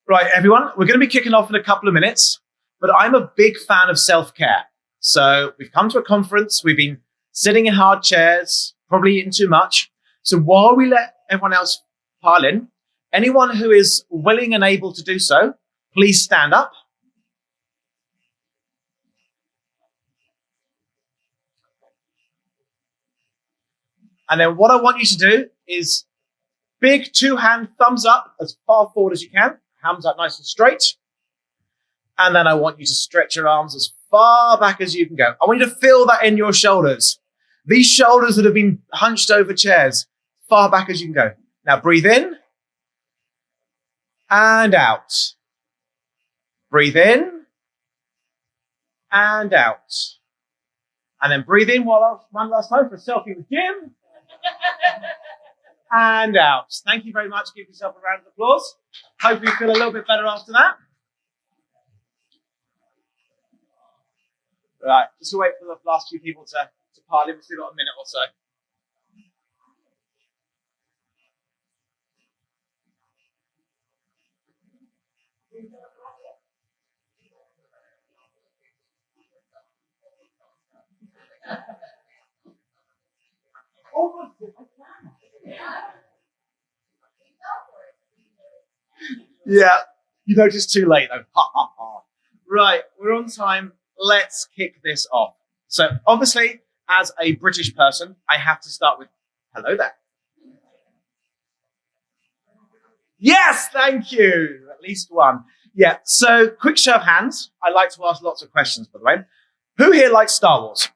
Right, everyone, we're going to be kicking off in a couple of minutes, but I'm a big fan of self-care. So we've come to a conference, we've been sitting in hard chairs, probably eating too much. So while we let everyone else pile in, anyone who is willing and able to do so, please stand up. And then what I want you to do is big two-hand thumbs up as far forward as you can. Hands up nice and straight. And then I want you to stretch your arms as far back as you can go. I want you to feel that in your shoulders. These shoulders that have been hunched over chairs, far back as you can go. Now breathe in and out. Breathe in and out. And then breathe in one last time for a selfie with Jim. And out. Thank you very much. Give yourself a round of applause. Hope you feel a little bit better after that. Right, just wait for the last few people to pile in. We've still got a minute or so. Yeah, you noticed too late though. Right, we're on time. Let's kick this off. So obviously, as a British person, I have to start with hello there. Yes, thank you. At least one. Yeah, so quick show of hands. I like to ask lots of questions, by the way. Who here likes Star Wars?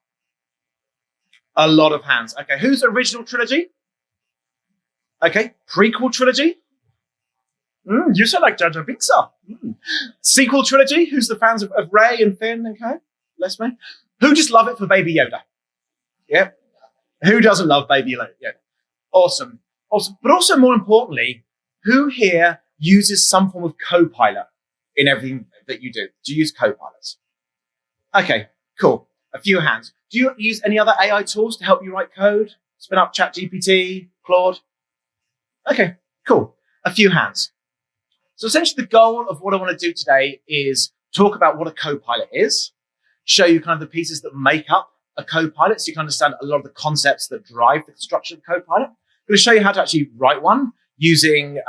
A lot of hands. Okay, who's original trilogy? Okay, prequel trilogy? You sound like Jar Jar Binks. Sequel trilogy? Who's the fans of Rey and Finn and Co? Less men. Who just love it for Baby Yoda? Yeah. Who doesn't love Baby Yoda? Yeah. Awesome. Awesome. But also more importantly, who here uses some form of copilot in everything that you do? Do you use copilots? Okay, cool. A few hands. Do you use any other AI tools to help you write code? Spin up ChatGPT, Claude? Okay, cool. A few hands. So essentially the goal of what I want to do today is talk about what a copilot is, show you kind of the pieces that make up a copilot so you can understand a lot of the concepts that drive the construction of copilot. I'm going to show you how to actually write one using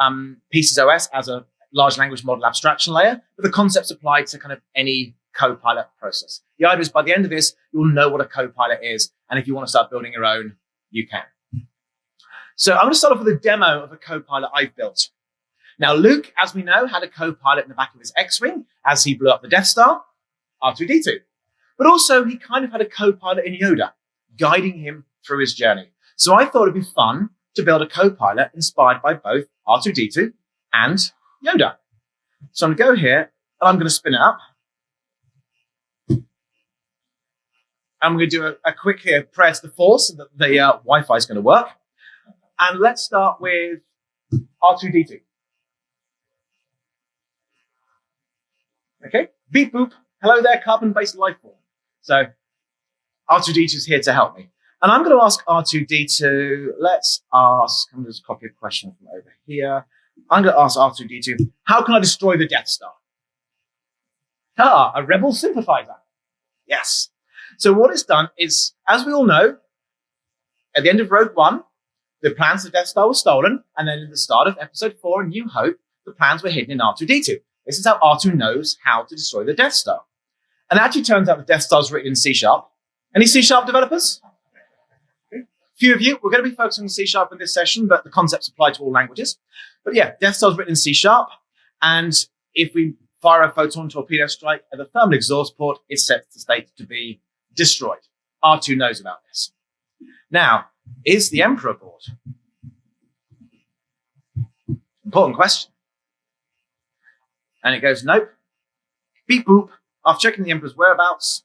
Pieces OS as a large language model abstraction layer, but the concepts apply to kind of any copilot process. The idea is by the end of this, you'll know what a copilot is, and if you want to start building your own, you can. So I'm going to start off with a demo of a copilot I've built. Now, Luke, as we know, had a copilot in the back of his X-Wing as he blew up the Death Star, R2-D2. But also, he kind of had a copilot in Yoda, guiding him through his journey. So I thought it'd be fun to build a copilot inspired by both R2-D2 and Yoda. So I'm going to go here, and I'm going to spin it up. I'm going to do a quick prayer to the Force so that the Wi-Fi is going to work. And let's start with R2-D2. Okay, beep boop. Hello there, carbon-based life form. So R2-D2 is here to help me. And I'm going to ask R2-D2, I'm just copy a question from over here. I'm going to ask R2-D2, how can I destroy the Death Star? A rebel sympathizer. Yes. So what it's done is, as we all know, at the end of Rogue One, the plans of the Death Star were stolen. And then at the start of Episode 4 in New Hope, the plans were hidden in R2-D2. This is how R2 knows how to destroy the Death Star. And it actually turns out the Death Star is written in C#. Any C# developers? A few of you. We're going to be focusing on C# in this session, but the concepts apply to all languages. But yeah, Death Star is written in C#. And if we fire a photon torpedo strike at the thermal exhaust port, it sets the state to be destroyed. R2 knows about this. Now, is the Emperor aboard? Important question. And it goes, nope. Beep boop. After checking the Emperor's whereabouts,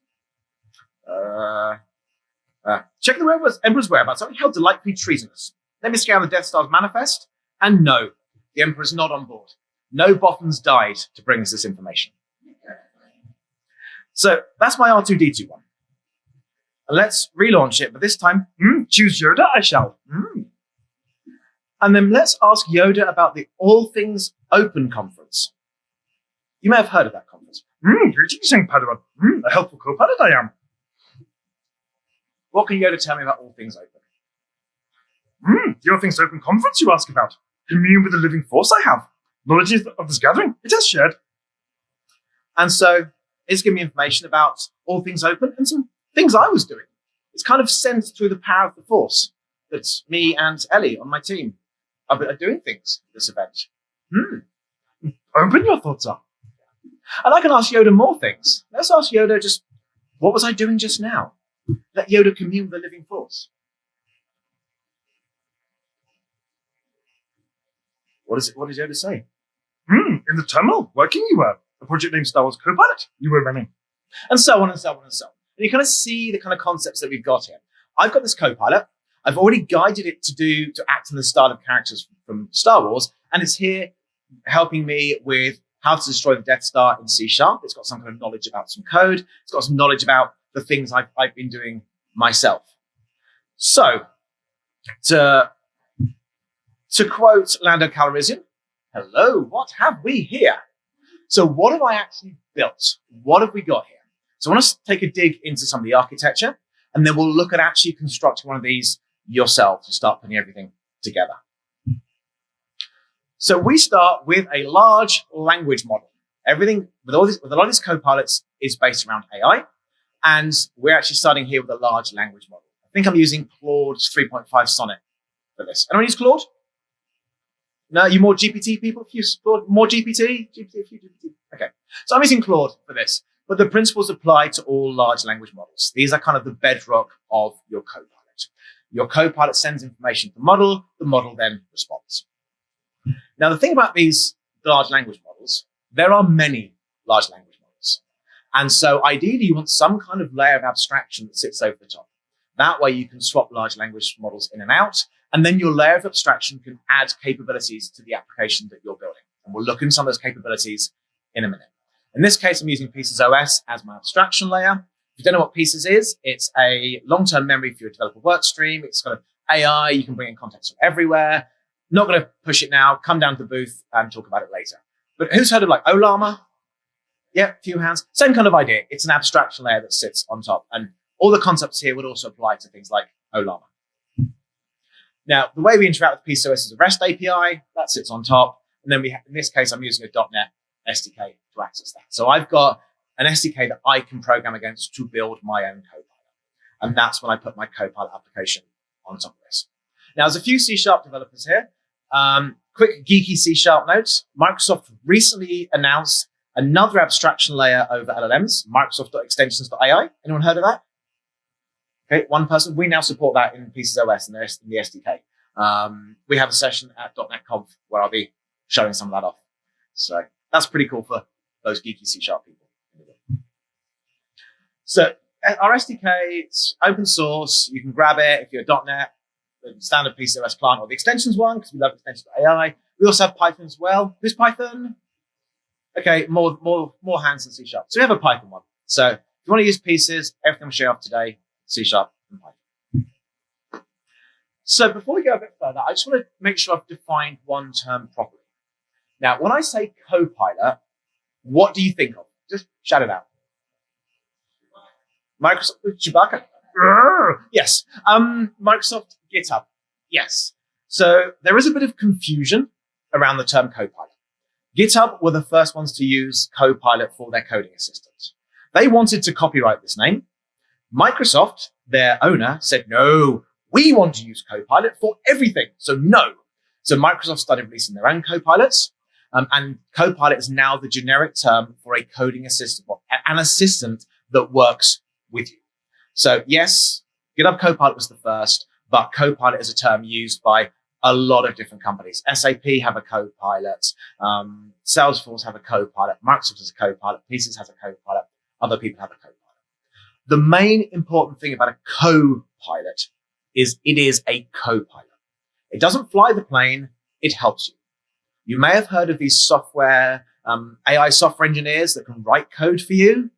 checking the Emperor's whereabouts, something held delightfully treasonous. Let me scan the Death Star's manifest, and no, the Emperor's not on board. No Boffins died to bring us this information. So that's my R2-D2 one. And let's relaunch it, but this time, choose Yoda, I shall. And then let's ask Yoda about the All Things Open conference. You may have heard of that conference. Greetings, young Padawan. A helpful copilot I am. What can Yoda tell me about All Things Open? The All Things Open conference you ask about. Commune with the living force I have. Knowledge of this gathering, it is shared. And so it's giving me information about All Things Open and some things I was doing. It's kind of sensed through the power of the force that me and Ellie on my team are doing things at this event. Open your thoughts up. And I can ask Yoda more things. Let's ask Yoda just, what was I doing just now? Let Yoda commune with the living force. What does Yoda say? In the terminal, working you were. A project named Star Wars Copilot you were running. And so on and so on and so on. And you kind of see the kind of concepts that we've got here. I've got this Copilot. I've already guided it to act in the style of characters from Star Wars. And it's here helping me with how to destroy the Death Star in C#. It's got some kind of knowledge about some code. It's got some knowledge about the things I've been doing myself. So, to quote Lando Calrissian, hello, what have we here? So what have I actually built? What have we got here? So I want to take a dig into some of the architecture, and then we'll look at actually constructing one of these yourself to start putting everything together. So we start with a large language model. Everything with a lot of these copilots is based around AI, and we're actually starting here with a large language model. I think I'm using Claude 3.5 Sonnet for this. Anyone use Claude? No, you more GPT people? If you use Claude, more GPT? GPT. Okay. So I'm using Claude for this, but the principles apply to all large language models. These are kind of the bedrock of your copilot. Your copilot sends information to the model then responds. Now, the thing about these large language models, there are many large language models. And so ideally, you want some kind of layer of abstraction that sits over the top. That way you can swap large language models in and out, and then your layer of abstraction can add capabilities to the application that you're building. And we'll look into some of those capabilities in a minute. In this case, I'm using Pieces OS as my abstraction layer. If you don't know what Pieces is, it's a long-term memory for your developer work stream. It's kind of AI. You can bring in context from everywhere. Not going to push it now. Come down to the booth and talk about it later. But who's heard of like Ollama? Yeah, a few hands. Same kind of idea. It's an abstraction layer that sits on top. And all the concepts here would also apply to things like Ollama. Now, the way we interact with Pieces OS is a REST API. That sits on top. And then in this case, I'm using a .NET SDK to access that. So I've got an SDK that I can program against to build my own Copilot. And that's when I put my Copilot application on top of this. Now, there's a few C# developers here. Quick geeky C# notes. Microsoft recently announced another abstraction layer over LLMs, Microsoft.extensions.ai. Anyone heard of that? Okay, one person. We now support that in Pieces OS and in the SDK. We have a session at .NET Conf where I'll be showing some of that off. So that's pretty cool for those geeky C# people. So our SDK, it's open source. You can grab it if you're a .NET, the standard Pieces OS client, or the extensions one, because we love extensions.ai. We also have Python as well. Who's Python? Okay, more hands than C#. So we have a Python one. So if you want to use Pieces, everything we'll show off today, C# and Python. So before we go a bit further, I just want to make sure I've defined one term properly. Now, when I say Copilot, what do you think of? Just shout it out. Microsoft Chewbacca? Yes. Microsoft GitHub? Yes. So there is a bit of confusion around the term Copilot. GitHub were the first ones to use Copilot for their coding assistant. They wanted to copyright this name. Microsoft, their owner, said, no, we want to use Copilot for everything. So no. So Microsoft started releasing their own Copilots. And Copilot is now the generic term for a coding assistant, an assistant that works with you. So yes, GitHub Copilot was the first, but Copilot is a term used by a lot of different companies. SAP have a Copilot, Salesforce have a Copilot, Microsoft has a Copilot, Pieces has a Copilot, other people have a Copilot. The main important thing about a Copilot is it is a Copilot. It doesn't fly the plane, it helps you. You may have heard of these software, AI software engineers that can write code for you,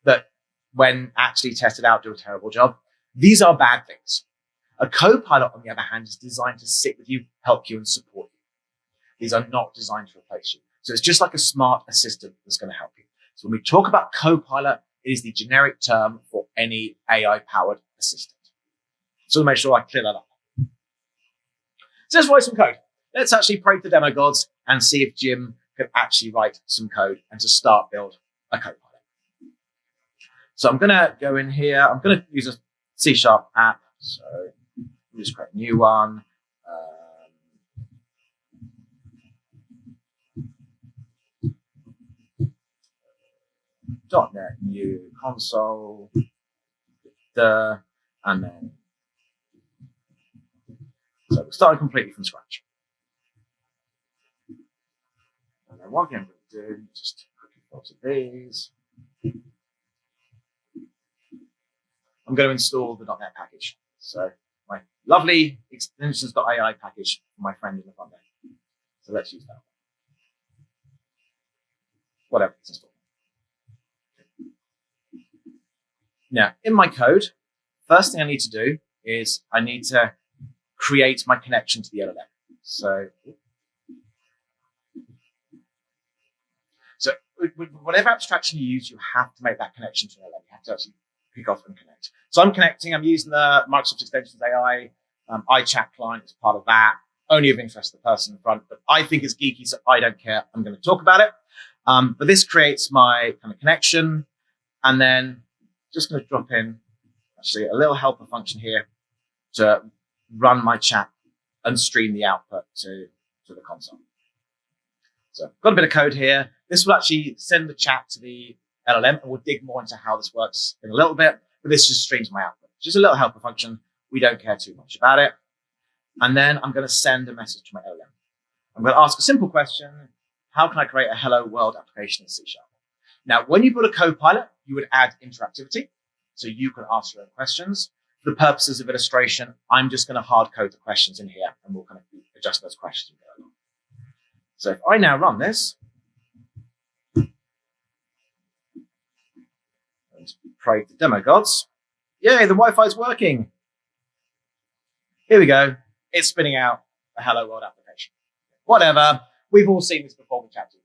that when actually tested out do a terrible job. These are bad things. A Copilot, on the other hand, is designed to sit with you, help you, and support you. These are not designed to replace you. So it's just like a smart assistant that's going to help you. So when we talk about copilot, it is the generic term for any AI-powered assistant. So make sure I clear that up. So let's write some code. Let's actually pray to the demo gods and see if Jim can actually write some code and to start build a copilot. So I'm going to go in here. I'm going to use a C# app. So we'll just create a new one. .NET new console, and then so we're starting completely from scratch. And then one thing I'm going to do, just quickly filter these. I'm going to install the .NET package. So my lovely extensions.ai package for my friend in the front end. So let's use that. Whatever it's installed. Now, in my code, first thing I need to do is I need to create my connection to the LLM. So with whatever abstraction you use, you have to make that connection to the LLM. You have to actually pick off and connect. So I'm connecting. I'm using the Microsoft Extensions AI iChat client as part of that. Only of interest to the person in front, but I think it's geeky, so I don't care. I'm going to talk about it. But this creates my kind of connection, and then just going to drop in actually a little helper function here to run my chat and stream the output to the console. So I've got a bit of code here. This will actually send the chat to the LLM, and we'll dig more into how this works in a little bit, but this just streams my output. Just a little helper function. We don't care too much about it. And then I'm going to send a message to my LLM. I'm going to ask a simple question. How can I create a hello world application in C#? Now, when you build a copilot, you would add interactivity. So you can ask your own questions. For the purposes of illustration, I'm just going to hard code the questions in here, and we'll kind of adjust those questions. So if I now run this, and pray to demo gods, yay, the Wi-Fi is working. Here we go. It's spinning out a hello world application. Whatever. We've all seen this before with ChatGPT.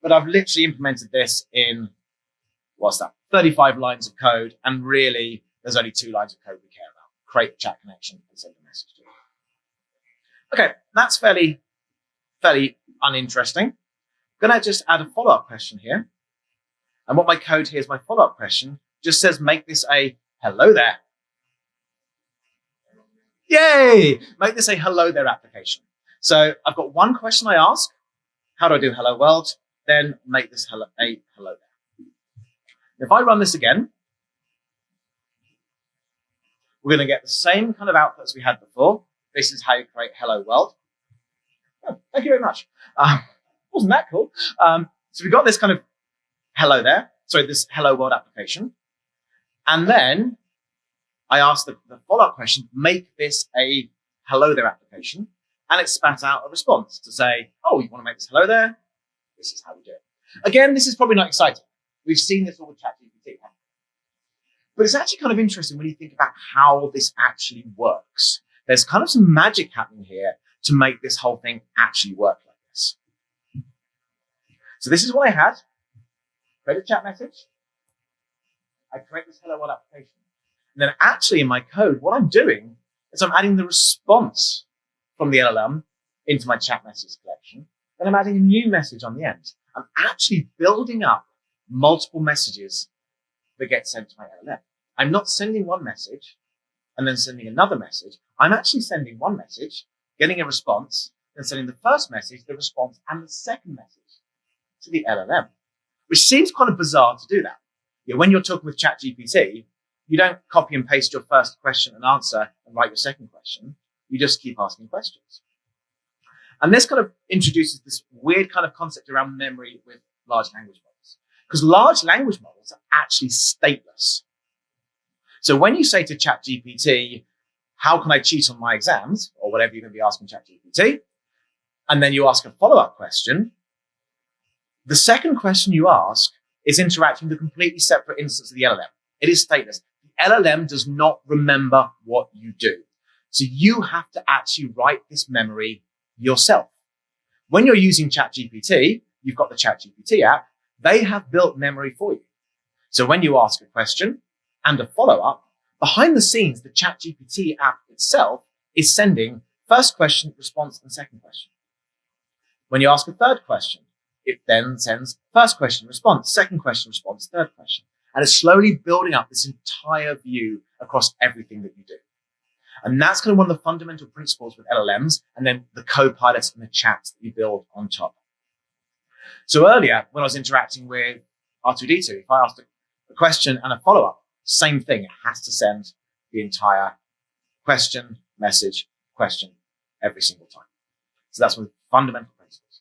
But I've literally implemented this in, what's that, 35 lines of code. And really, there's only 2 lines of code we care about. Create a chat connection and send a message to it. Okay, that's fairly uninteresting. I'm going to just add a follow-up question here. And what my code here is my follow-up question just says, make this a hello there. Yay! Make this a hello there application. So I've got one question I ask. How do I do hello world? Then make this hello there. If I run this again, we're going to get the same kind of outputs we had before. This is how you create hello world. Oh, thank you very much. Wasn't that cool? So we got this kind of hello there. Sorry, this hello world application. And then I asked the follow-up question, make this a hello there application. And it spat out a response to say, oh, you want to make this hello there? This is how we do it. Again, this is probably not exciting. We've seen this all with ChatGPT. But it's actually kind of interesting when you think about how this actually works. There's kind of some magic happening here to make this whole thing actually work like this. So this is what I had. Create a chat message. I create this hello world application. And then actually in my code, what I'm doing is I'm adding the response from the LLM into my chat message collection. Then I'm adding a new message on the end. I'm actually building up multiple messages that get sent to my LLM. I'm not sending one message and then sending another message. I'm actually sending one message, getting a response, then sending the first message, the response, and the second message to the LLM, which seems kind of bizarre to do that. You know, when you're talking with ChatGPT, you don't copy and paste your first question and answer and write your second question. You just keep asking questions. And this kind of introduces this weird kind of concept around memory with large language models. Because large language models are actually stateless. So when you say to ChatGPT, how can I cheat on my exams, or whatever you're going to be asking ChatGPT, and then you ask a follow-up question, the second question you ask is interacting with a completely separate instance of the LLM. It is stateless. The LLM does not remember what you do. So you have to actually write this memory yourself. When you're using ChatGPT, you've got the ChatGPT app, they have built memory for you. So when you ask a question and a follow-up, behind the scenes, the ChatGPT app itself is sending first question, response, and second question. When you ask a third question, it then sends first question, response, second question, response, third question. And it's slowly building up this entire view across everything that you do. And that's kind of one of the fundamental principles with LLMs, and then the copilots and the chats that you build on top. So earlier, when I was interacting with R2-D2, if I asked a question and a follow-up, same thing. It has to send the entire question, message, question every single time. So that's one of the fundamental principles.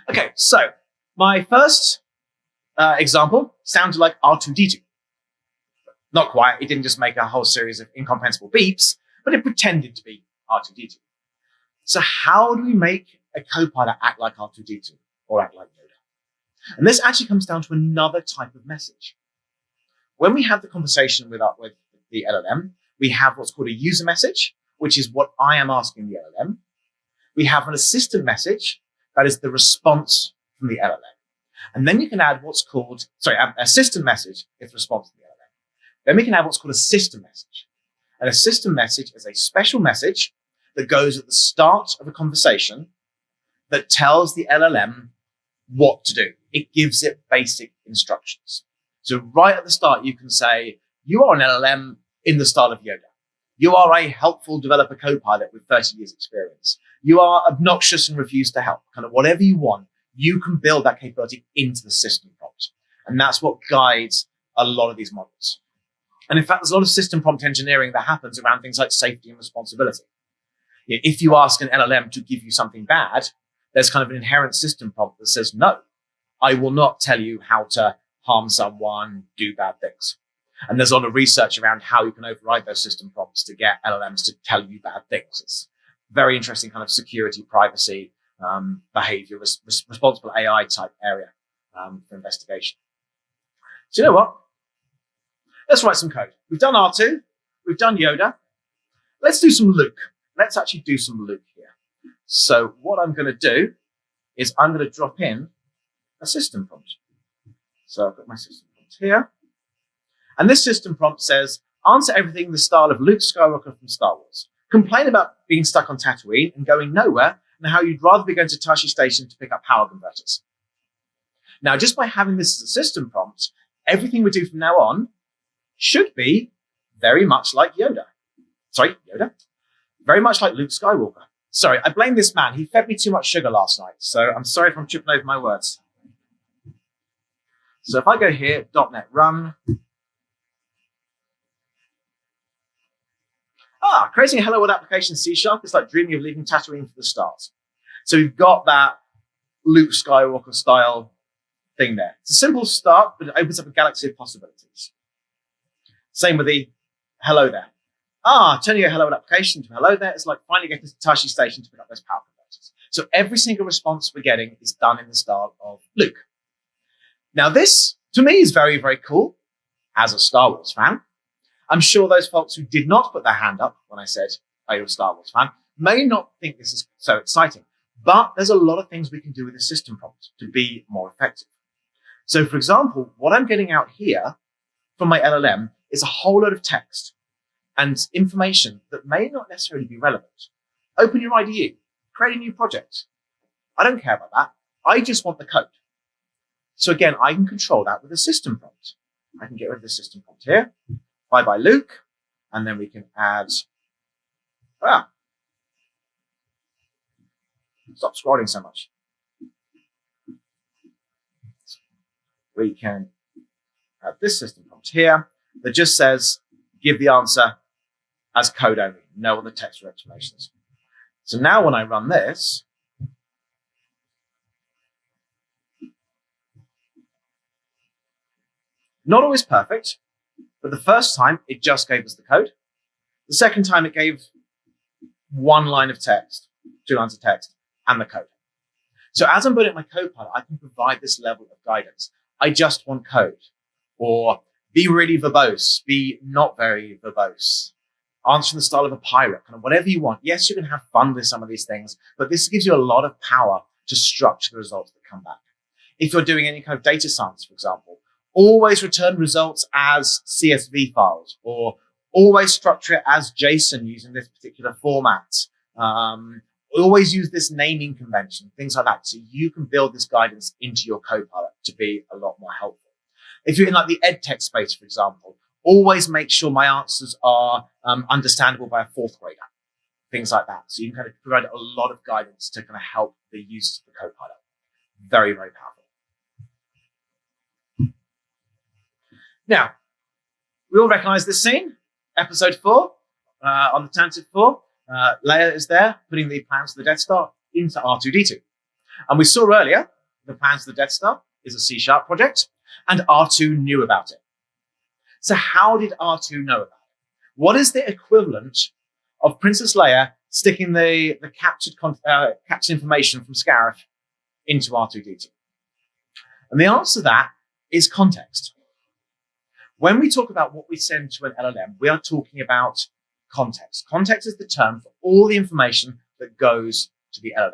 Okay, so my first example sounded like R2-D2. Not quite. It didn't just make a whole series of incomprehensible beeps, but it pretended to be R2-D2. So how do we make a copilot act like R2-D2 or act like Yoda? And this actually comes down to another type of message. When we have the conversation with the LLM, we have what's called a user message, which is what I am asking the LLM. We have an assistant message, that is the response from the LLM. And then you can add what's called, a system message is the response to the LLM. Then we can have what's called a system message. And a system message is a special message that goes at the start of a conversation that tells the LLM what to do. It gives it basic instructions. So right at the start, you can say, you are an LLM in the style of Yoda. You are a helpful developer copilot with 30 years experience. You are obnoxious and refuse to help. Kind of whatever you want, you can build that capability into the system prompt. And that's what guides a lot of these models. And in fact, there's a lot of system prompt engineering that happens around things like safety and responsibility. If you ask an LLM to give you something bad, there's kind of an inherent system prompt that says, no, I will not tell you how to harm someone, do bad things. And there's a lot of research around how you can override those system prompts to get LLMs to tell you bad things. It's very interesting kind of security, privacy, behavior, responsible AI type area for investigation. So you know what? Let's write some code. We've done R2. We've done Yoda. Let's do some Luke. Let's actually do some Luke here. So what I'm going to do is I'm going to drop in a system prompt. So I've got my system prompt here. And this system prompt says, answer everything in the style of Luke Skywalker from Star Wars. Complain about being stuck on Tatooine and going nowhere, and how you'd rather be going to Tashi Station to pick up power converters. Now, just by having this as a system prompt, everything we do from now on should be very much like Yoda. Sorry, Yoda? Very much like Luke Skywalker. Sorry, I blame this man. He fed me too much sugar last night, so I'm sorry if I'm tripping over my words. So if I go here, .NET run. Creating a Hello World application C# is like dreaming of leaving Tatooine for the stars. So we've got that Luke Skywalker style thing there. It's a simple start, but it opens up a galaxy of possibilities. Same with the hello there. Turning your Hello World application to hello there is like finally getting to Tashi Station to pick up those power converters. So every single response we're getting is done in the style of Luke. Now this, to me, is very, very cool as a Star Wars fan. I'm sure those folks who did not put their hand up when I said, are you a Star Wars fan, may not think this is so exciting. But there's a lot of things we can do with the system prompt to be more effective. So for example, what I'm getting out here from my LLM is a whole load of text and information that may not necessarily be relevant. Open your IDE, create a new project. I don't care about that. I just want the code. So again, I can control that with a system prompt. I can get rid of the system prompt here. Bye-bye, Luke. And then we can add, stop scrolling so much. We can have this system prompt here that just says, give the answer as code only, no other text or explanations. So now when I run this, not always perfect, but the first time it just gave us the code. The second time it gave one line of text, 2 lines of text, and the code. So as I'm building my copilot, I can provide this level of guidance. I just want code, or be really verbose, be not very verbose. answer in the style of a pirate, kind of whatever you want. Yes, you can have fun with some of these things, but this gives you a lot of power to structure the results that come back. If you're doing any kind of data science, for example, always return results as CSV files, or always structure it as JSON using this particular format. Always use this naming convention, things like that. So you can build this guidance into your copilot to be a lot more helpful. If you're in like the edtech space, for example, always make sure my answers are understandable by a fourth grader, things like that. So you can kind of provide a lot of guidance to kind of help the use of the copilot. Very, very powerful. Now, we all recognize this scene, episode 4, on the Tantive 4. Leia is there, putting the plans for the Death Star into R2-D2. And we saw earlier, the plans for the Death Star is a C# project, and R2 knew about it. So how did R2 know about it? What is the equivalent of Princess Leia sticking the captured information from Scarif into R2-D2? And the answer to that is context. When we talk about what we send to an LLM, we are talking about context. Context is the term for all the information that goes to the LLM.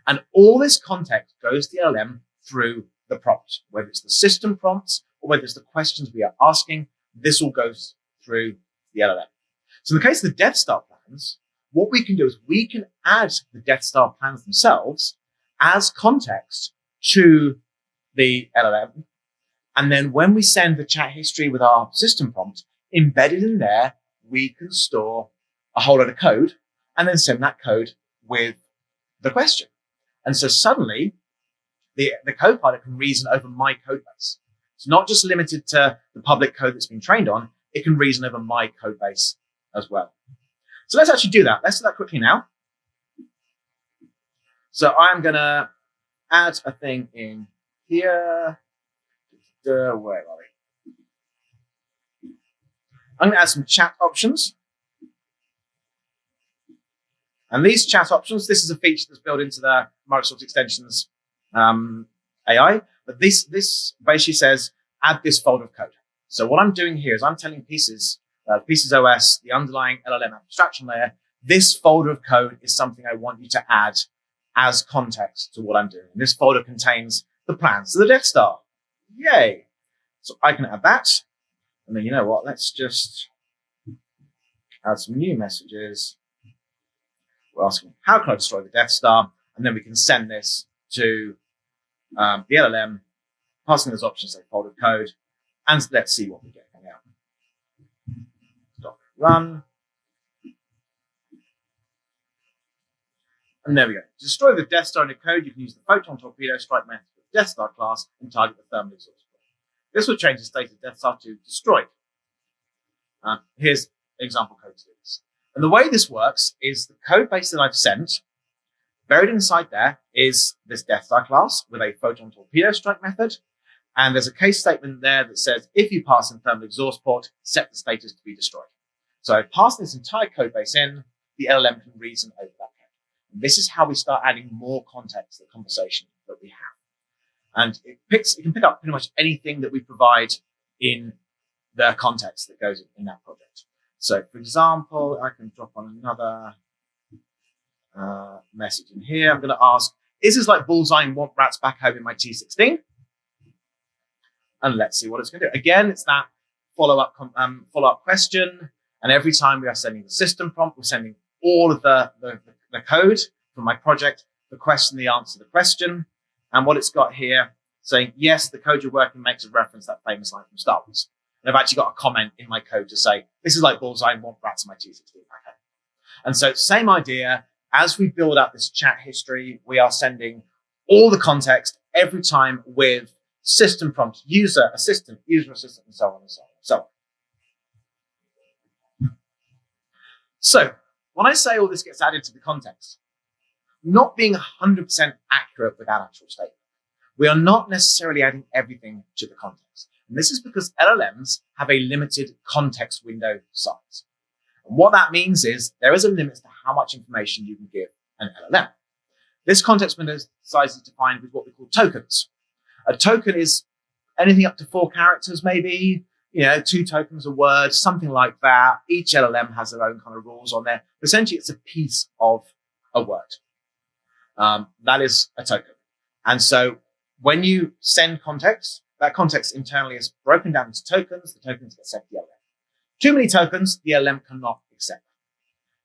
And all this context goes to the LLM through the prompt, whether it's the system prompts or whether it's the questions we are asking, this all goes through the LLM. So in the case of the Death Star plans, what we can do is we can add the Death Star plans themselves as context to the LLM. And then when we send the chat history with our system prompt, embedded in there, we can store a whole lot of code and then send that code with the question. And so suddenly the copilot can reason over my code base. It's not just limited to the public code that's been trained on. It can reason over my code base as well. So let's actually do that. Let's do that quickly now. So I'm going to add a thing in here. Where are we? I'm going to add some chat options. And these chat options, this is a feature that's built into the Microsoft Extensions AI. But this basically says, add this folder of code. So what I'm doing here is I'm telling Pieces OS, the underlying LLM abstraction layer, this folder of code is something I want you to add as context to what I'm doing. And this folder contains the plans to the Death Star. Yay. So I can add that. And then you know what? Let's just add some new messages. We're asking, how can I destroy the Death Star? And then we can send this to the LLM, passing those options like folder code. And let's see what we get coming out. Docker run. And there we go. To destroy the Death Star in the code, you can use the photon torpedo strike method of the Death Star class and target the thermal exhaust. This will change the state of Death Star to destroyed. Here's example code to do this. And the way this works is the code base that I've sent, buried inside there is this Death Star class with a photon torpedo strike method. And there's a case statement there that says, if you pass in thermal exhaust port, set the status to be destroyed. So I pass this entire code base in, the LLM can reason over that code. And this is how we start adding more context to the conversation that we have. And it can pick up pretty much anything that we provide in the context that goes in that project. So for example, I can drop on another message in here. I'm going to ask, is this like bullseyeing want rats back home in my T16? And let's see what it's going to do. Again, it's that follow-up question. And every time we are sending the system prompt, we're sending all of the code from my project, the question, the answer, the question. And what it's got here saying, yes, the code you're working makes a reference to that famous line from Star Wars. And I've actually got a comment in my code to say, this is like bullseye and want rats in my T16 back home. And so same idea, as we build up this chat history, we are sending all the context every time with system prompts, user assistant, and so on and so on and so on. So when I say all this gets added to the context, not being 100% accurate with that actual statement. We are not necessarily adding everything to the context. And this is because LLMs have a limited context window size. And what that means is there is a limit to how much information you can give an LLM. This context window size is defined with what we call tokens. A token is anything up to 4 characters, maybe. 2 tokens a word, something like that. Each LLM has their own kind of rules on there. But essentially, it's a piece of a word. That is a token. And so when you send context, that context internally is broken down into tokens. The tokens get sent to the LLM. Too many tokens, the LLM cannot accept.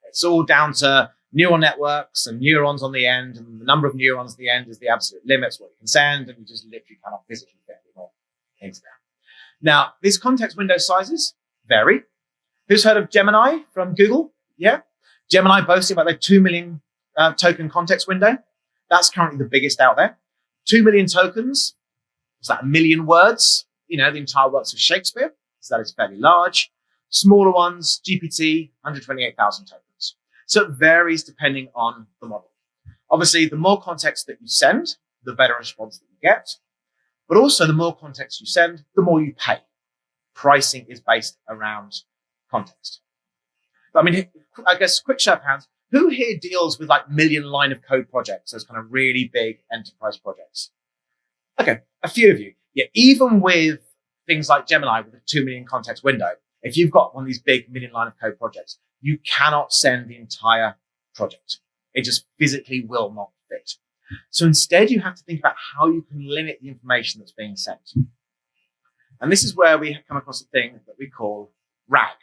It's all down to neural networks and neurons on the end, and the number of neurons at the end is the absolute limits what you can send, and you just literally cannot physically fit any more into that. Now, these context window sizes vary. Who's heard of Gemini from Google? Yeah. Gemini boasting about their 2 million token context window. That's currently the biggest out there. 2 million tokens. Is that 1 million words? The entire works of Shakespeare. So that is fairly large. Smaller ones, GPT, 128,000 tokens. So it varies depending on the model. Obviously, the more context that you send, the better response that you get. But also, the more context you send, the more you pay. Pricing is based around context. But, I guess, quick show of hands, who here deals with like million line of code projects, those kind of really big enterprise projects? Okay, a few of you. Yeah, even with things like Gemini with a 2 million context window, if you've got one of these big million line of code projects, you cannot send the entire project. It just physically will not fit. So instead, you have to think about how you can limit the information that's being sent. And this is where we come across a thing that we call RAG,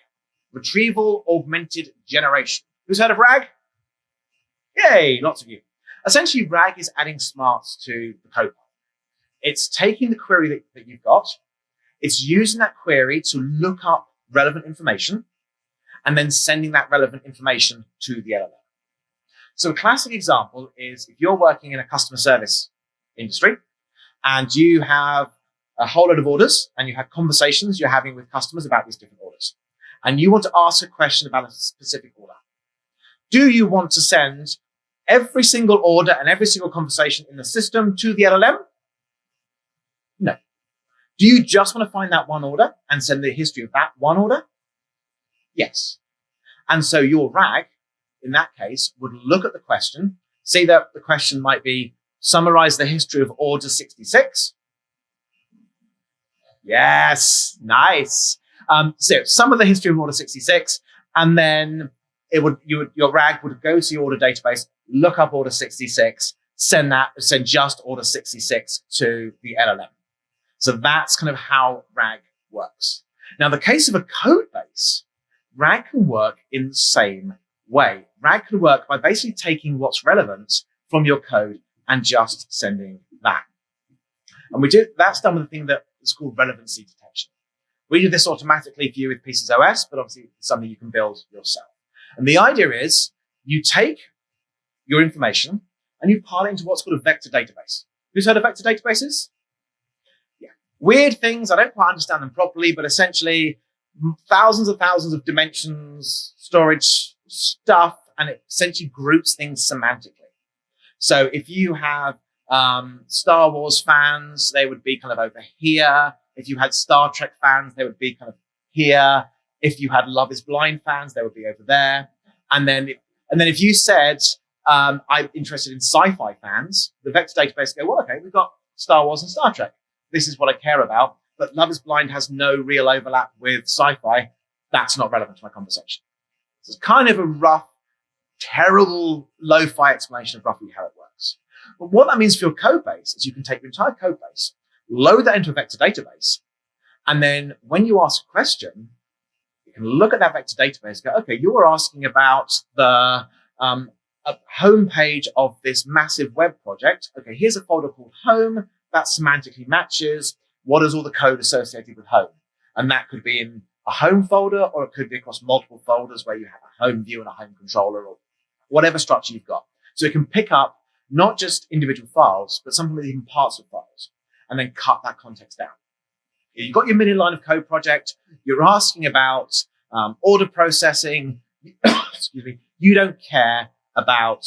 Retrieval Augmented Generation. Who's heard of RAG? Yay, lots of you. Essentially, RAG is adding smarts to the copilot. It's taking the query that you've got, it's using that query to look up relevant information, and then sending that relevant information to the LLM. So a classic example is if you're working in a customer service industry and you have a whole load of orders and you have conversations you're having with customers about these different orders, and you want to ask a question about a specific order. Do you want to send every single order and every single conversation in the system to the LLM? No. Do you just want to find that one order and send the history of that one order? Yes. And so your RAG, in that case, would look at the question, see that the question might be, summarize the history of order 66. Yes, nice. So some of the history of order 66, and then your RAG would go to your order database, look up order 66, send just order 66 to the LLM. So that's kind of how RAG works. Now, the case of a code base, RAG can work in the same way. RAG can work by basically taking what's relevant from your code and just sending that. And that's done with a thing that is called relevancy detection. We do this automatically for you with Pieces OS, but obviously it's something you can build yourself. And the idea is you take your information and you pile it into what's called a vector database. Who's heard of vector databases? Yeah. Weird things. I don't quite understand them properly, but essentially thousands of dimensions, storage stuff, and it essentially groups things semantically. So if you have Star Wars fans, they would be kind of over here. If you had Star Trek fans, they would be kind of here. If you had Love is Blind fans, they would be over there. And then if you said, I'm interested in sci-fi fans, the vector database go, well, okay, we've got Star Wars and Star Trek. This is what I care about. But Love is Blind has no real overlap with sci-fi. That's not relevant to my conversation. So it's kind of a rough, terrible, lo-fi explanation of roughly how it works. But what that means for your code base is you can take your entire code base, load that into a vector database, and then when you ask a question, you can look at that vector database and go, okay, you were asking about the homepage of this massive web project. Okay, here's a folder called home that semantically matches. What is all the code associated with home? And that could be in a home folder, or it could be across multiple folders where you have a home view and a home controller, or whatever structure you've got. So it can pick up not just individual files, but sometimes even parts of files, and then cut that context down. You've got your million line of code project. You're asking about order processing. Excuse me. You don't care about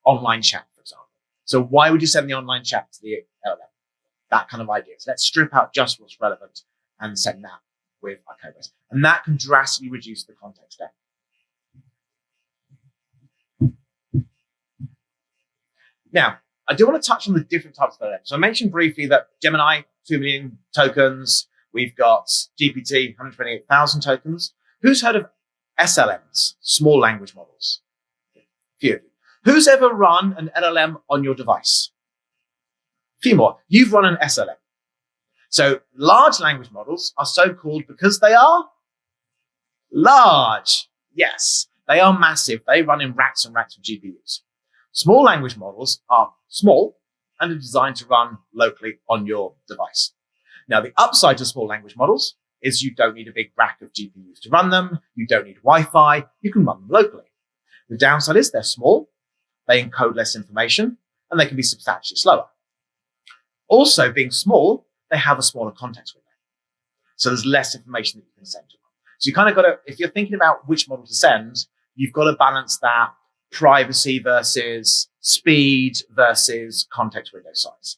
online chat, for example. So why would you send the online chat to the LLM? That kind of idea. So let's strip out just what's relevant and send that with our code base. And that can drastically reduce the context down. Now, I do want to touch on the different types of LLMs. So I mentioned briefly that Gemini, 2 million tokens, We've got GPT, 128,000 tokens. Who's heard of SLMs, small language models? Few of you. Who's ever run an LLM on your device? Few more. You've run an SLM. So large language models are so called because they are large. Yes, they are massive. They run in racks and racks of GPUs. Small language models are small and are designed to run locally on your device. Now, the upside to small language models is you don't need a big rack of GPUs to run them. You don't need Wi-Fi. You can run them locally. The downside is they're small, they encode less information, and they can be substantially slower. Also, being small, they have a smaller context window. So there's less information that you can send to them. So you kind of got to, if you're thinking about which model to send, you've got to balance that privacy versus speed versus context window size.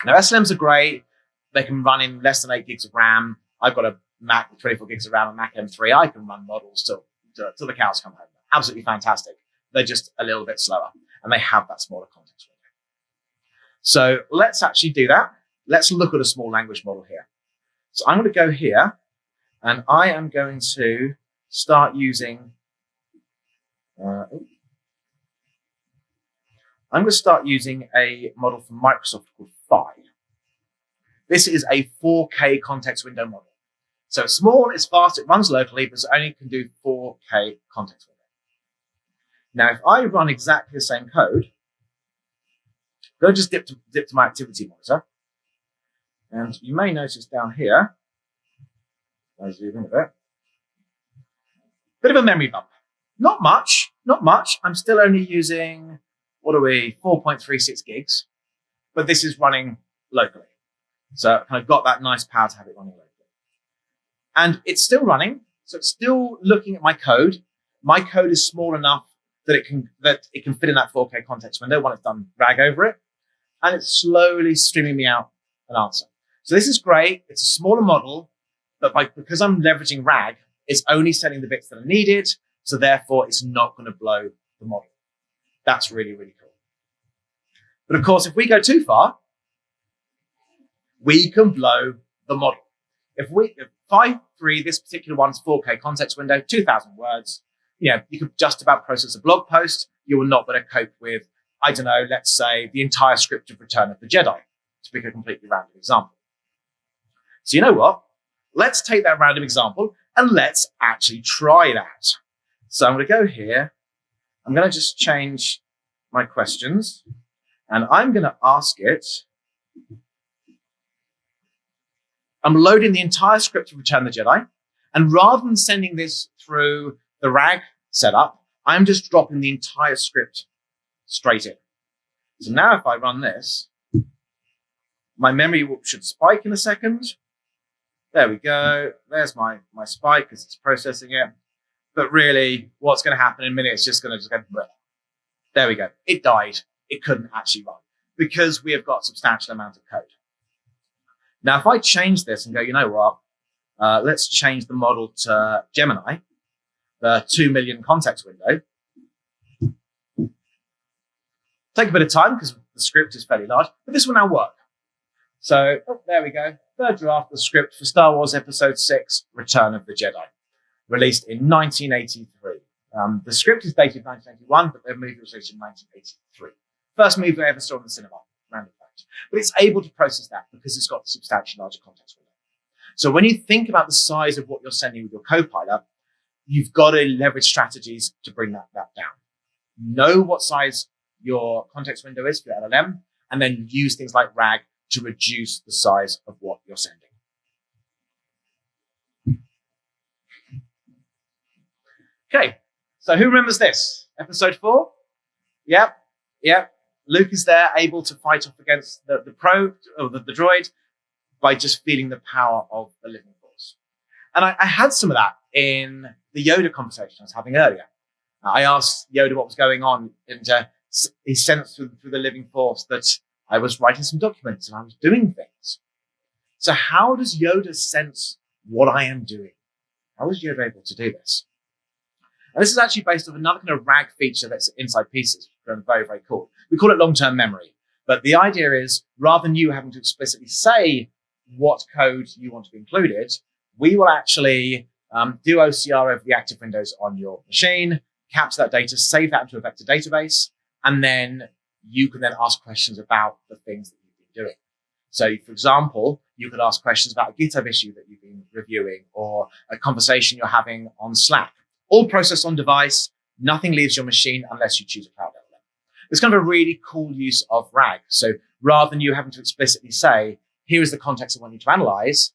Now, SLMs are great. They can run in less than 8 gigs of RAM. I've got a Mac with 24 gigs of RAM and Mac M3. I can run models till the cows come home. Absolutely fantastic. They're just a little bit slower, and they have that smaller context window. So let's actually do that. Let's look at a small language model here. So I'm going to go here, and I am going to start using, I'm going to start using a model from Microsoft called Phi. This is a 4K context window model. So it's small, it's fast, it runs locally, but it only can do 4K context window. Now, if I run exactly the same code, I'm going to just dip to my activity monitor. And you may notice down here, I'll zoom in a bit of a memory bump. Not much. I'm still only using, 4.36 gigs, but this is running locally. So I kind of got that nice power to have it running locally. And it's still running, so it's still looking at my code. My code is small enough that it can fit in that 4K context window when it's done RAG over it. And it's slowly streaming me out an answer. So this is great. It's a smaller model, but because I'm leveraging RAG, it's only sending the bits that are needed. So therefore, it's not going to blow the model. That's really, really cool. But of course, if we go too far, we can blow the model. If 5.3, this particular one's 4K context window, 2,000 words, you could just about process a blog post. You will not be able to cope with, I don't know, let's say the entire script of Return of the Jedi, to pick a completely random example. So you know what? Let's take that random example and let's actually try that. So I'm going to go here. I'm going to just change my questions and I'm going to ask it. I'm loading the entire script of Return of the Jedi. And rather than sending this through the RAG setup, I'm just dropping the entire script straight in. So now if I run this, my memory should spike in a second. There we go. There's my spike because it's processing it. But really, what's going to happen in a minute is just going to go, bleh. There we go. It died. It couldn't actually run because we have got a substantial amount of code. Now, if I change this and go, you know what? Let's change the model to Gemini, the 2 million context window. Take a bit of time because the script is fairly large, but this will now work. So, there we go. Third draft of the script for Star Wars Episode 6, Return of the Jedi, released in 1983. The script is dated 1981, but the movie was released in 1983. First movie I ever saw in the cinema, random fact. But it's able to process that because it's got a substantially larger context window. So when you think about the size of what you're sending with your copilot, you've got to leverage strategies to bring that down. Know what size your context window is for your LLM, and then use things like RAG to reduce the size of what you're sending. Okay, so who remembers this? Episode 4? Yep. Luke is there, able to fight off against the droid by just feeling the power of the living force. And I had some of that in the Yoda conversation I was having earlier. I asked Yoda what was going on, and he sensed through the living force that I was writing some documents and I was doing things. So how does Yoda sense what I am doing? How is Yoda able to do this? And this is actually based on another kind of RAG feature that's inside pieces, which is very, very cool. We call it long-term memory. But the idea is, rather than you having to explicitly say what code you want to be included, we will actually do OCR over the active windows on your machine, capture that data, save that into a vector database, and then you can then ask questions about the things that you've been doing. So, for example, you could ask questions about a GitHub issue that you've been reviewing or a conversation you're having on Slack. All processed on device, nothing leaves your machine unless you choose a cloud LLM. It's kind of a really cool use of RAG. So rather than you having to explicitly say, here is the context I want you to analyze,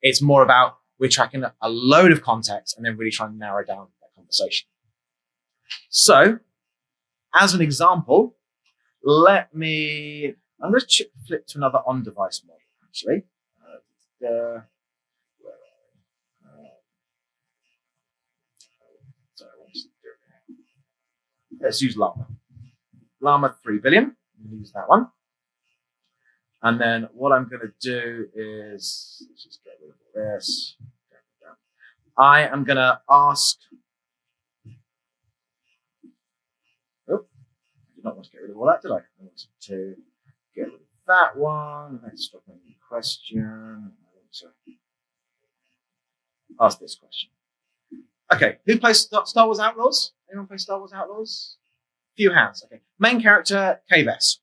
it's more about we're tracking a load of context and then really trying to narrow down that conversation. So, as an example, I'm going to flip to another on-device model, actually. Let's use Llama. Llama 3 billion. I'm going to use that one. And then what I'm going to do is, let's just get rid of this. I am going to ask, I did not want to get rid of all that, did I? I wanted to get rid of that one. Let's stop a new question. I want to ask this question. Okay, who plays Star Wars Outlaws? Anyone play Star Wars Outlaws? Few hands. Okay, main character, KVS.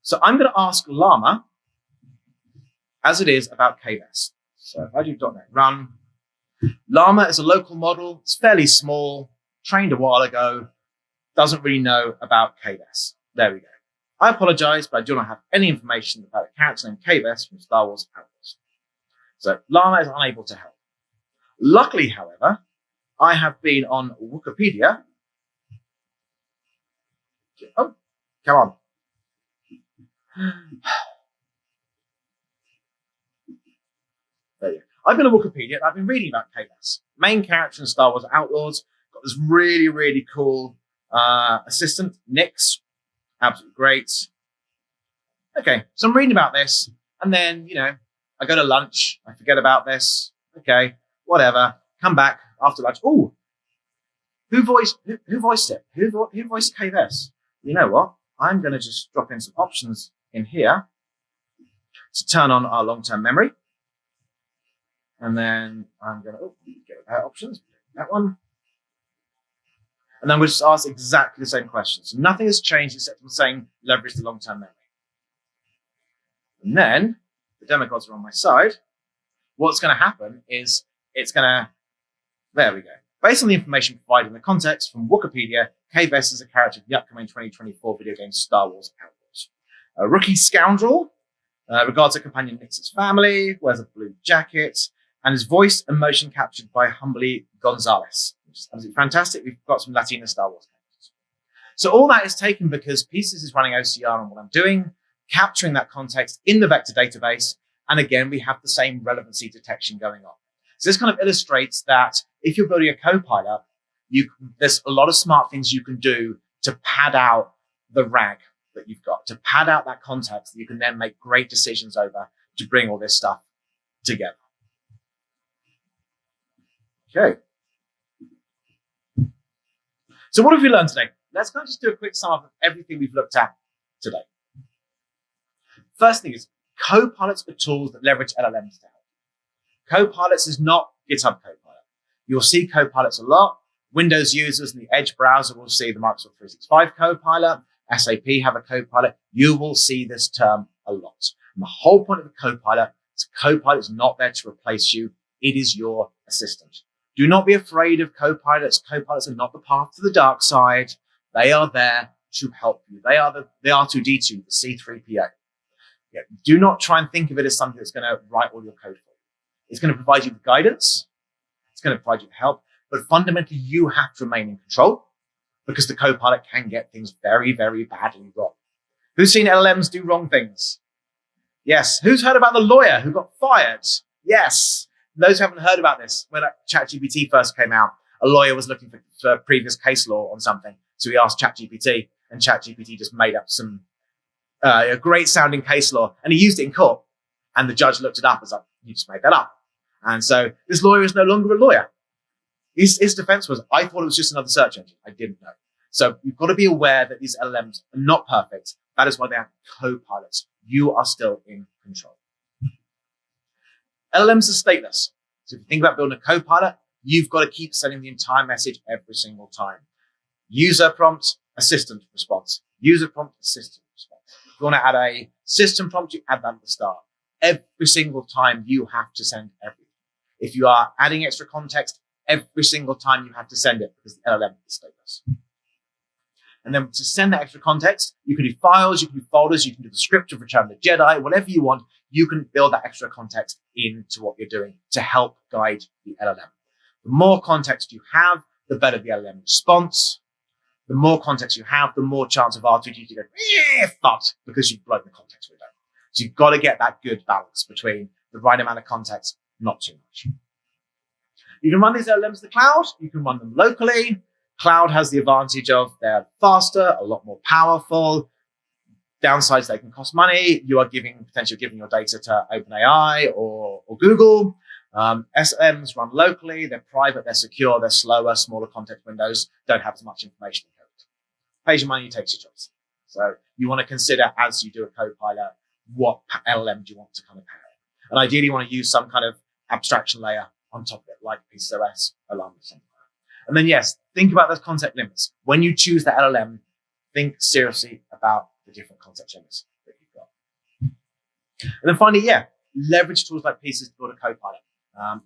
So I'm going to ask Llama, as it is, about KVS. So if I do .NET run, Llama is a local model. It's fairly small, trained a while ago, doesn't really know about KVS. There we go. I apologize, but I do not have any information about a character named KVS from Star Wars Outlaws. So Llama is unable to help. Luckily, however, I have been on Wookiepedia. Oh, come on. There you go. I've been on Wookiepedia and I've been reading about KVS. Main character in Star Wars Outlaws. Got this really, really cool assistant, Nix. Absolutely great. Okay, so I'm reading about this, and then, I go to lunch. I forget about this. Okay, whatever. Come back after lunch. Ooh, who voiced it? Who voiced KVS? You know what? I'm going to just drop in some options in here to turn on our long-term memory. And then I'm going to get that options, that one. And then we'll just ask exactly the same questions. So nothing has changed except I'm saying leverage the long-term memory. And then the demigods are on my side. What's going to happen is there we go. Based on the information provided in the context from Wookiepedia, KVS is a character of the upcoming 2024 video game Star Wars Outlaws. A rookie scoundrel, regards a companion Nix's family, wears a blue jacket, and is voiced and motion captured by Humbly Gonzalez, which is absolutely fantastic. We've got some Latina Star Wars characters. So all that is taken because Pieces is running OCR on what I'm doing, capturing that context in the vector database, and again, we have the same relevancy detection going on. So this kind of illustrates that if you're building a copilot, there's a lot of smart things you can do to pad out the RAG that you've got, to pad out that context that you can then make great decisions over to bring all this stuff together. Okay. So what have we learned today? Let's kind of just do a quick sum up of everything we've looked at today. First thing is, copilots are tools that leverage LLMs to help. Copilots is not GitHub Copilot. You'll see copilots a lot. Windows users in the Edge browser will see the Microsoft 365 Copilot. SAP have a Copilot. You will see this term a lot. And the whole point of a Copilot is Copilot is not there to replace you. It is your assistant. Do not be afraid of Copilots. Copilots are not the path to the dark side. They are there to help you. They are the R2-D2, the C3PO. Yeah, do not try and think of it as something that's going to write all your code for you. It's going to provide you with guidance. It's going to provide you with help. But fundamentally, you have to remain in control because the Copilot can get things very, very badly wrong. Who's seen LLMs do wrong things? Yes. Who's heard about the lawyer who got fired? Yes. Those who haven't heard about this, when ChatGPT first came out, a lawyer was looking for previous case law on something. So he asked ChatGPT, and ChatGPT just made up some a great sounding case law, and he used it in court. And the judge looked it up and was like, you just made that up. And so this lawyer is no longer a lawyer. His defense was, I thought it was just another search engine. I didn't know. So you've got to be aware that these LLMs are not perfect. That is why they have copilots. You are still in control. LLMs are stateless. So if you think about building a copilot, you've got to keep sending the entire message every single time. User prompt, assistant response. User prompt, assistant response. If you want to add a system prompt, you add that at the start. Every single time you have to send everything. If you are adding extra context, every single time you have to send it because the LLM is stateless. And then to send that extra context, you can do files, you can do folders, you can do the script of Return of the Jedi, whatever you want, you can build that extra context into what you're doing to help guide the LLM. The more context you have, the better the LLM response. The more context you have, the more chance of R2D to go, fucked, because you've blown the context window. So you've got to get that good balance between the right amount of context, not too much. You can run these LLMs in the cloud. You can run them locally. Cloud has the advantage of they're faster, a lot more powerful. Downsides, they can cost money. You are potentially giving your data to OpenAI or Google. SLMs run locally. They're private, they're secure, they're slower, smaller context windows, don't have as much information in code. Pays your money, takes your choice. So you want to consider as you do a copilot, what LLM do you want to kind of pair? And ideally, you want to use some kind of abstraction layer on top of it, like PCOS, alarm, or something like that. And then, yes, think about those context limits. When you choose the LLM, think seriously about the different context limits that you've got. And then finally, leverage tools like Pieces to build a copilot.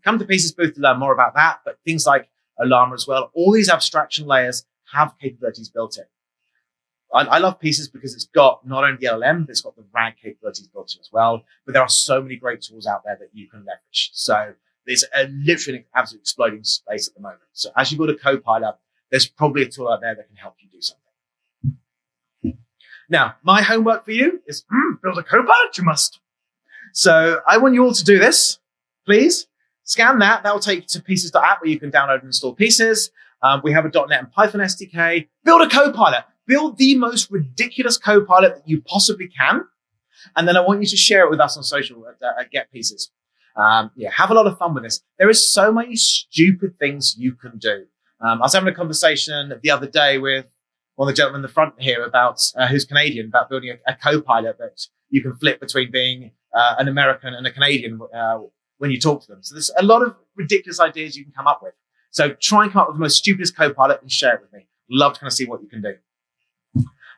Come to Pieces booth to learn more about that, but things like Alarm as well. All these abstraction layers have capabilities built in. I love Pieces because it's got not only the LLM, but it's got the RAG capabilities built in as well. But there are so many great tools out there that you can leverage. So there's literally an absolute exploding space at the moment. So as you build a copilot, there's probably a tool out there that can help you do something. Now, my homework for you is Build a copilot, you must. So I want you all to do this, please. Scan that. That will take you to pieces.app where you can download and install Pieces. We have a .NET and Python SDK. Build a copilot. Build the most ridiculous copilot that you possibly can. And then I want you to share it with us on social at Get Pieces. Have a lot of fun with this. There is so many stupid things you can do. I was having a conversation the other day with one of the gentlemen in the front here about who's Canadian, about building a copilot that you can flip between being an American and a Canadian when you talk to them. So there's a lot of ridiculous ideas you can come up with. So try and come up with the most stupidest copilot and share it with me. Love to kind of see what you can do.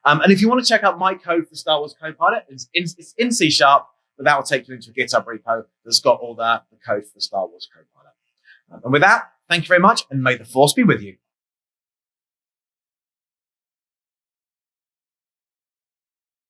And if you want to check out my code for Star Wars Copilot, it's in C#, but that will take you into a GitHub repo that's got all the code for the Star Wars Copilot. And with that, thank you very much, and may the Force be with you.